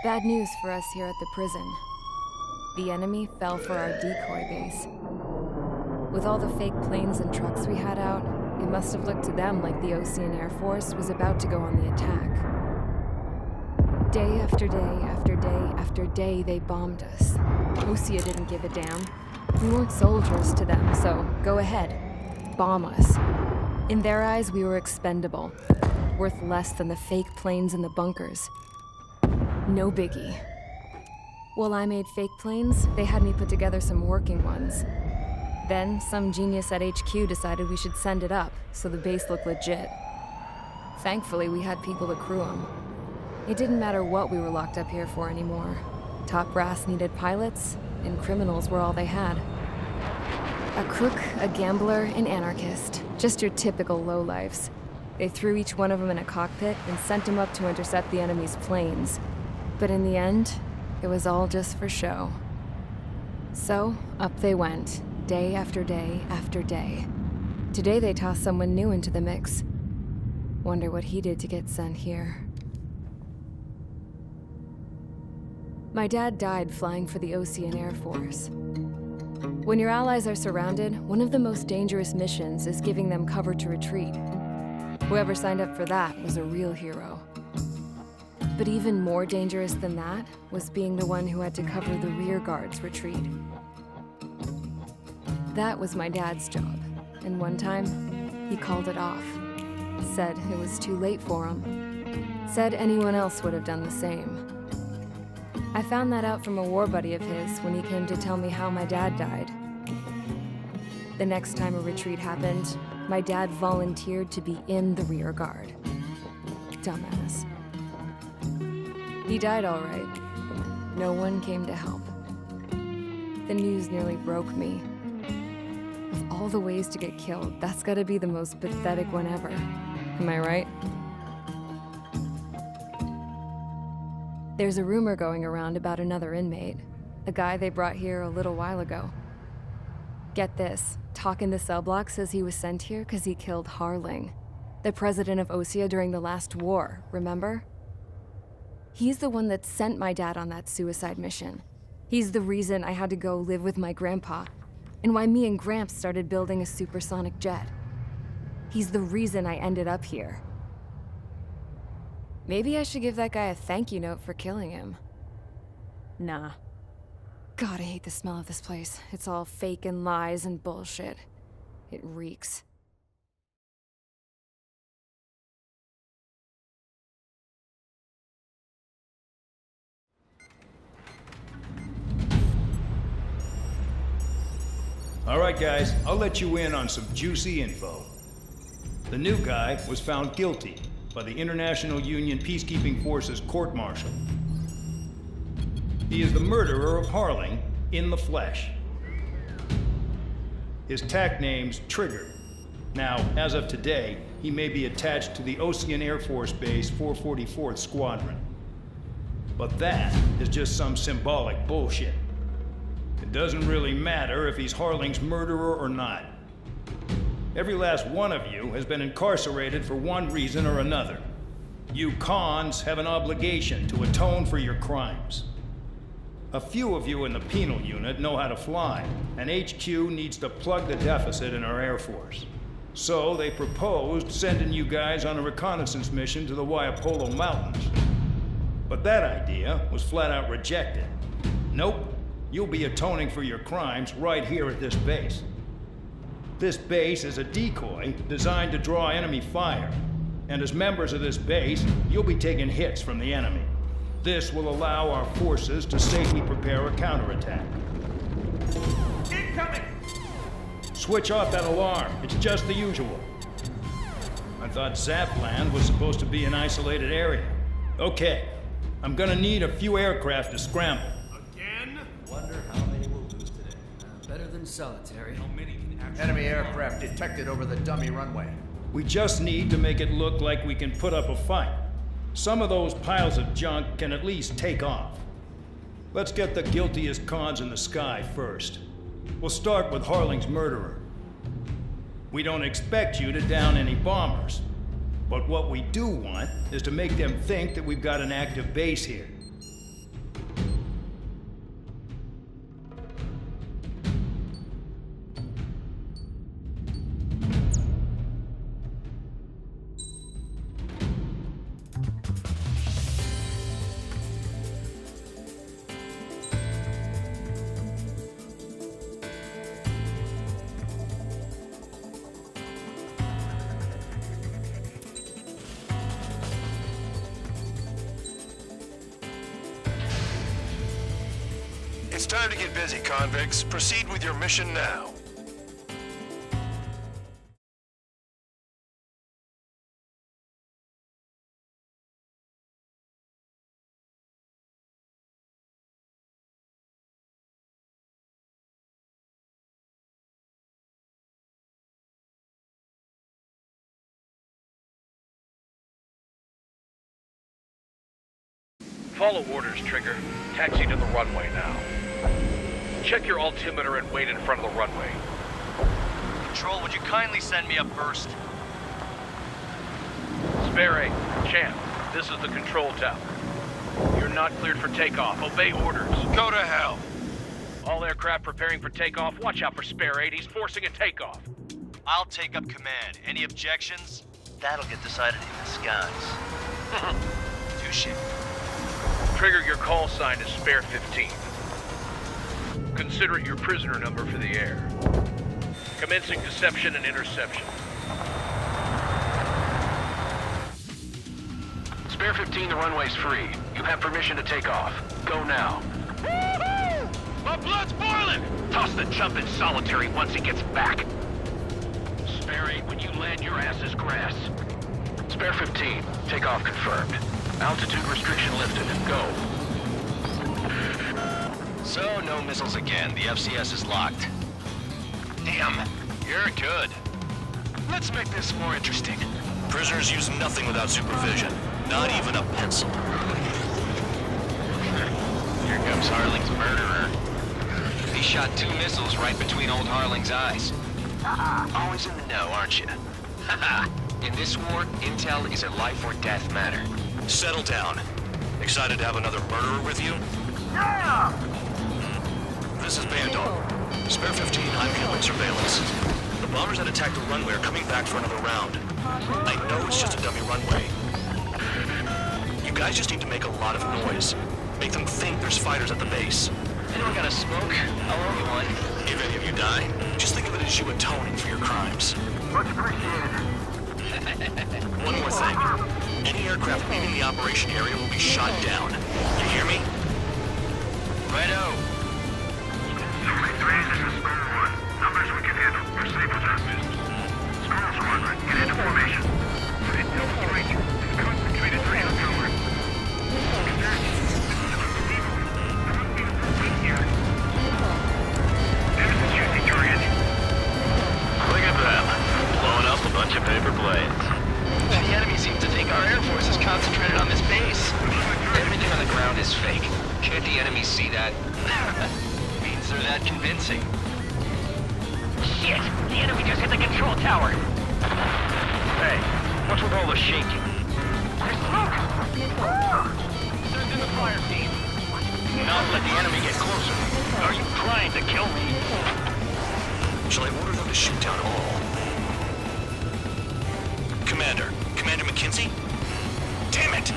Bad news for us here at the prison. The enemy fell for our decoy base. With all the fake planes and trucks we had out, it must have looked to them like the Erusean Air Force was about to go on the attack. Day after day after day after day, they bombed us. Osea didn't give a damn. We weren't soldiers to them, so go ahead. Bomb us. In their eyes, we were expendable. Worth less than the fake planes in the bunkers. No biggie. While I made fake planes, they had me put together some working ones. Then, some genius at HQ decided we should send it up, so the base looked legit. Thankfully, we had people to crew them. It didn't matter what we were locked up here for anymore. Top brass needed pilots, and criminals were all they had. A crook, a gambler, an anarchist. Just your typical lowlifes. They threw each one of them in a cockpit and sent them up to intercept the enemy's planes. But in the end, it was all just for show. So, up they went, day after day after day. Today they tossed someone new into the mix. Wonder what he did to get sent here. My dad died flying for the Erusean Air Force. When your allies are surrounded, one of the most dangerous missions is giving them cover to retreat. Whoever signed up for that was a real hero. But even more dangerous than that was being the one who had to cover the rear guard's retreat. That was my dad's job, and one time, he called it off. Said it was too late for him. Said anyone else would have done the same. I found that out from a war buddy of his when he came to tell me how my dad died. The next time a retreat happened, my dad volunteered to be in the rear guard. Dumbass. He died all right. No one came to help. The news nearly broke me. Of all the ways to get killed, that's gotta be the most pathetic one ever. Am I right? There's a rumor going around about another inmate. A guy they brought here a little while ago. Get this, Talk in the cell block says he was sent here because he killed Harling, the president of Osea during the last war, remember? He's the one that sent my dad on that suicide mission. He's the reason I had to go live with my grandpa, and why me and Gramps started building a supersonic jet. He's the reason I ended up here. Maybe I should give that guy a thank you note for killing him. Nah. God, I hate the smell of this place. It's all fake and lies and bullshit. It reeks. All right, guys, I'll let you in on some juicy info. The new guy was found guilty by the International Union Peacekeeping Forces court-martial. He is the murderer of Harling in the flesh. His tack name's Trigger. Now, as of today, he may be attached to the Ocean Air Force Base 444th Squadron. But that is just some symbolic bullshit. It doesn't really matter if he's Harling's murderer or not. Every last one of you has been incarcerated for one reason or another. You cons have an obligation to atone for your crimes. A few of you in the penal unit know how to fly, and HQ needs to plug the deficit in our Air Force. So they proposed sending you guys on a reconnaissance mission to the Waiapolo Mountains. But that idea was flat out rejected. Nope. You'll be atoning for your crimes right here at this base. This base is a decoy designed to draw enemy fire. And as members of this base, you'll be taking hits from the enemy. This will allow our forces to safely prepare a counterattack. Incoming! Switch off that alarm. It's just the usual. I thought Zapland was supposed to be an isolated area. Okay. I'm gonna need a few aircraft to scramble. Wonder how many we'll lose today. Better than solitary. How many can actually... Enemy aircraft detected over the dummy runway. We just need to make it look like we can put up a fight. Some of those piles of junk can at least take off. Let's get the guiltiest cons in the sky first. We'll start with Harling's murderer. We don't expect you to down any bombers. But what we do want is to make them think that we've got an active base here. Time to get busy, convicts. Proceed with your mission now. Follow orders, Trigger. Taxi to the runway now. Check your altimeter and wait in front of the runway. Control, would you kindly send me up first? Spare 8, Champ, this is the control tower. You're not cleared for takeoff. Obey orders. Go to hell. All aircraft preparing for takeoff. Watch out for Spare 8. He's forcing a takeoff. I'll take up command. Any objections? That'll get decided in the skies. Touche. Trigger, your call sign is Spare 15. Consider it your prisoner number for the air. Commencing deception and interception. Spare 15, the runway's free. You have permission to take off. Go now. Woo-hoo! My blood's boiling! Toss the chump in solitary once he gets back. Spare 8, when you land, your ass is grass. Spare 15, takeoff confirmed. Altitude restriction lifted. Go. So, no missiles again. The FCS is locked. Damn, you're good. Let's make this more interesting. Prisoners use nothing without supervision. Not even a pencil. Here comes Harling's murderer. He shot 2 missiles right between old Harling's eyes. Always in the know, aren't you? Haha. In this war, intel is a life or death matter. Settle down. Excited to have another murderer with you? Yeah! This is Bandog. Spare 15, I'm handling surveillance. The bombers that attacked the runway are coming back for another round. I know it's just a dummy runway. You guys just need to make a lot of noise. Make them think there's fighters at the base. Anyone got a smoke? I'll owe you one. If any of you die, just think of it as you atoning for your crimes. Much appreciated. One more thing. Any aircraft leaving the operation area will be shot down. You hear me? Righto. Suite 3, this is Square 1. Numbers we can handle. Proceed with our business. Squirrel Squadron, get into formation. Intel strike. Concentrated radio tower. There's the shooting target. Look at them. Blowing up a bunch of paper planes. The enemy seems to think our Air Force is concentrated on this base. Everything on the ground is fake. Can't the enemy see that? Means they're that convincing. Shit! The enemy just hit the control tower! Hey, what's with all the shaking? There's smoke! Send in the fire team. Not let the enemy get closer. Are you trying to kill me? Shall I order them to shoot down all? Commander McKinsey? Damn it!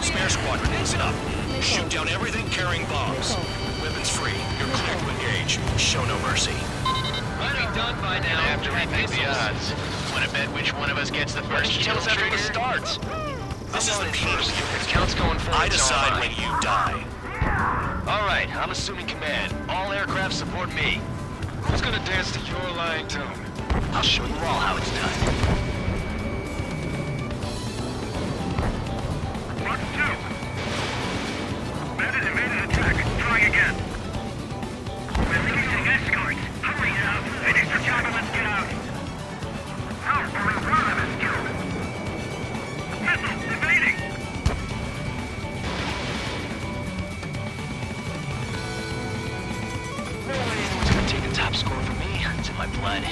Spare squadron, listen up. Shoot down everything carrying bombs. Weapons free. You're clear to engage. Show no mercy. Might be done by now. After we beat the odds. Wanna bet which one of us gets the first Tell us after it trigger? starts. This is the team's If counts going forward, I decide when you die. All right, I'm assuming command. All aircraft support me. Who's gonna dance to your lying tune? I'll show you all how it's done. Mark 2. Bandit invaded attack. Try again. We're releasing escorts. Hurry now. Finish the job and let's get out. How are we running this kill? Missiles invading. Anyone's gonna take the top score from me. It's in my blood.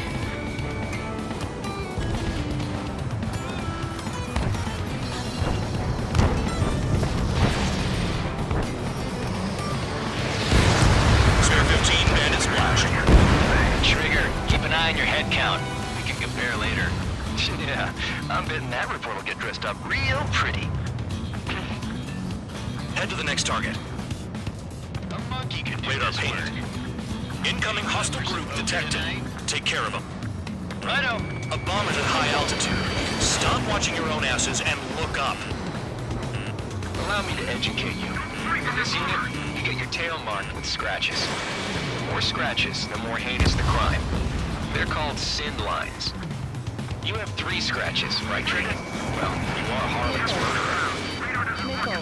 Spare 15, bandit splash. Trigger, keep an eye on your head count. We can compare later. Yeah, I'm betting that report will get dressed up real pretty. Head to the next target. A monkey could do Radar this painted. work. Incoming hostile group detected. Take care of them. Righto. A bomb is at high altitude. Stop watching your own asses and look up. Allow me to educate you. In this unit, you get your tail marked with scratches. The more scratches, the more heinous the crime. They're called sin lines. You have 3 scratches, right, Trigger? Well, you are Harlan's murderer. Nickel.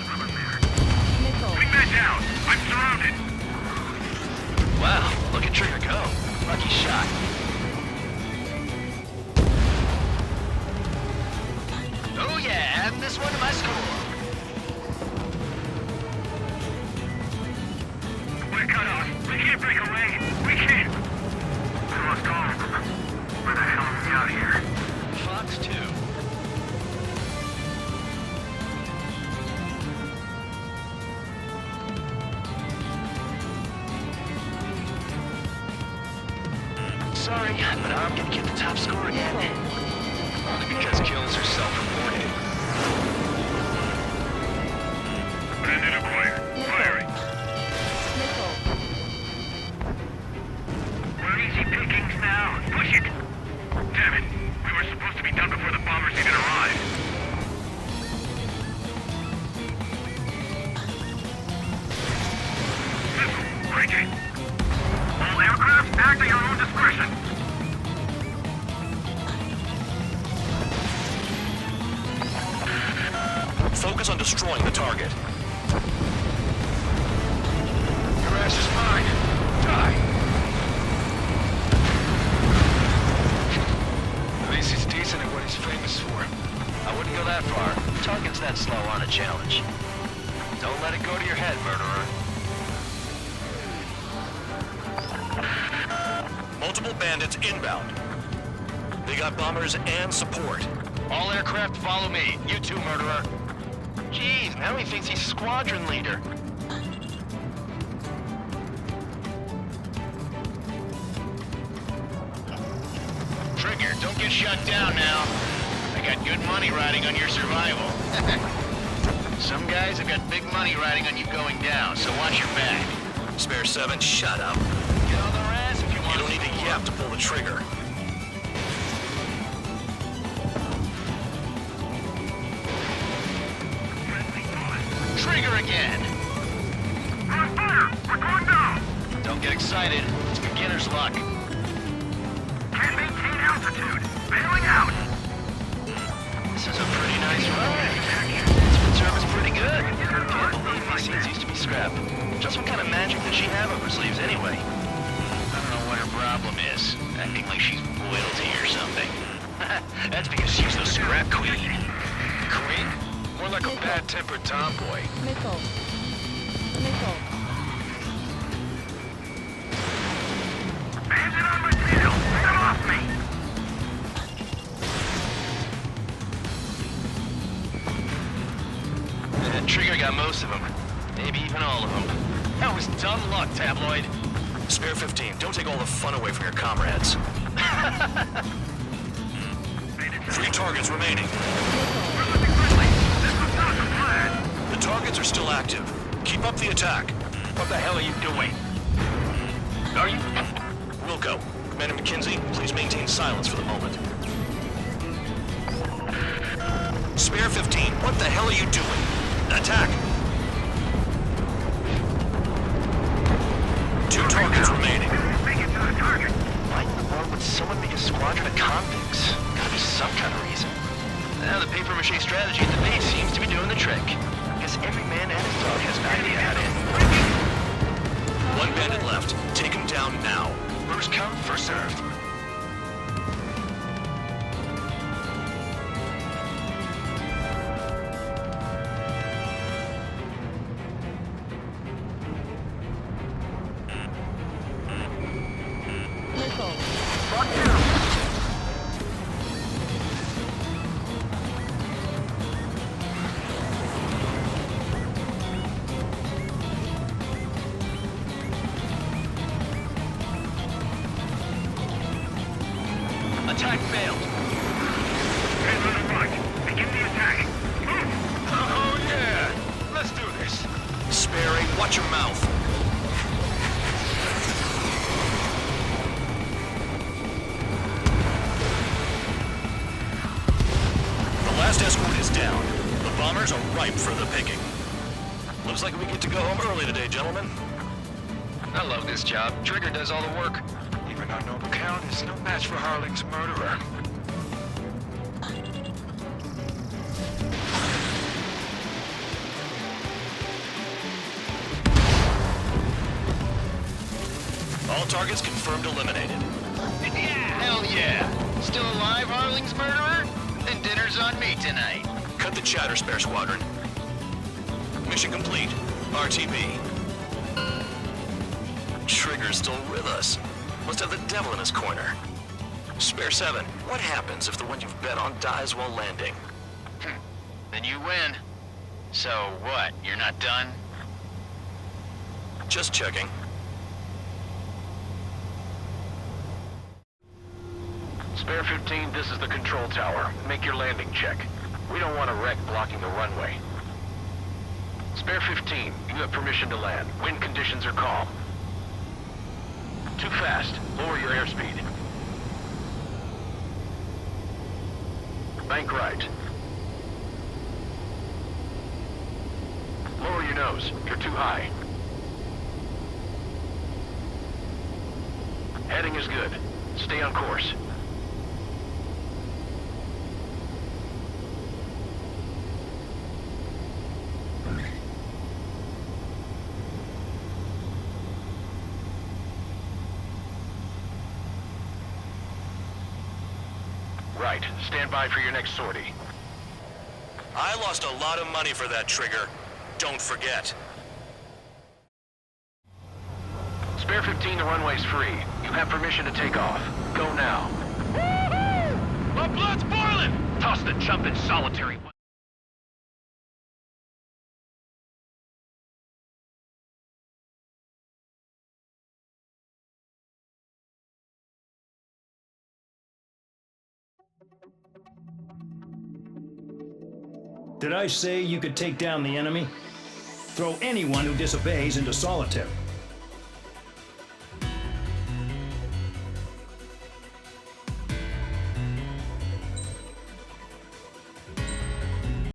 Nickel. Bring that down! I'm surrounded! Wow, look at Trigger go. Lucky shot. Oh yeah, adding this one to my score. We're cut off. We can't break away. We can't. We must go. Where the hell are we out here? Fox 2. Sorry, but I'm gonna get the top score again. Only because kills are self-reported. Bandit acquired. Firing. Nickel. We're easy pickings now. Push it. Damn it. We were supposed to be done before the bombers even arrived. Missile. Break it. All aircraft act at your own discretion. Focus on destroying the target. Your ass is mine. Die. At least he's decent at what he's famous for. I wouldn't go that far. Targets that slow aren't a challenge. Don't let it go to your head, murderer. Multiple bandits inbound. They got bombers and support. All aircraft follow me. You too, murderer. Jeez, now he thinks he's squadron leader. Trigger, don't get shut down now. I got good money riding on your survival. Some guys have got big money riding on you going down, so watch your back. Spare 7, shut up. Get on their ass if you want You don't need to yap to pull the trigger. Trigger again! We're on fire! We're going down! Don't get excited. It's beginner's luck. Can't maintain altitude. Bailing out! This is a pretty nice ride. This service pretty good. Can't believe these seats used to be scrapped. Just what kind of magic does she have up her sleeves anyway? I don't know what her problem is. Acting like she's royalty or something. That's because she's the scrap queen. Queen? More like a bad-tempered tomboy. Nickel. Nickel. Bandit on my tail! Get off me! Trigger got most of them. Maybe even all of them. That was dumb luck, Tabloid. Spare 15, don't take all the fun away from your comrades. 3 targets remaining. We're looking friendly. This was not the plan. The targets are still active. Keep up the attack. What the hell are you doing? Are you? Wilco, Commander McKenzie, please maintain silence for the moment. Spare 15, what the hell are you doing? Attack! 2 targets remaining. Make it to the target. Why in the world would someone make a squadron of convicts? Gotta be some kind of reason. Now the paper-mache strategy at the base seems to be doing the trick. Guess every man and his dog has an idea how to end the 1 bandit left. Take him down now. First come, first served. Nickel. Attack failed. Heads on the march. Begin the attack. Move! Oh yeah! Let's do this. Sperry, watch your mouth. The last escort is down. The bombers are ripe for the picking. Looks like we get to go home early today, gentlemen. I love this job. Trigger does all the work. Even our noble count is no match for Harling's murderer. All targets confirmed eliminated. Hell yeah! Still alive, Harling's murderer? Then dinner's on me tonight. Cut the chatter, Spare Squadron. Mission complete. RTB. Trigger's still with us. Must have the devil in his corner. Spare 7, what happens if the one you've bet on dies while landing? Then you win. So what, you're not done? Just checking. Spare 15, this is the control tower. Make your landing check. We don't want a wreck blocking the runway. Spare 15, you have permission to land. Wind conditions are calm. Too fast. Lower your airspeed. Bank right. Lower your nose. You're too high. Heading is good. Stay on course. Right. Stand by for your next sortie. I lost a lot of money for that, Trigger. Don't forget. Spare 15, the runway's free. You have permission to take off. Go now. Woohoo! My blood's boiling! Toss the chump in solitary. Did I say you could take down the enemy? Throw anyone who disobeys into solitary.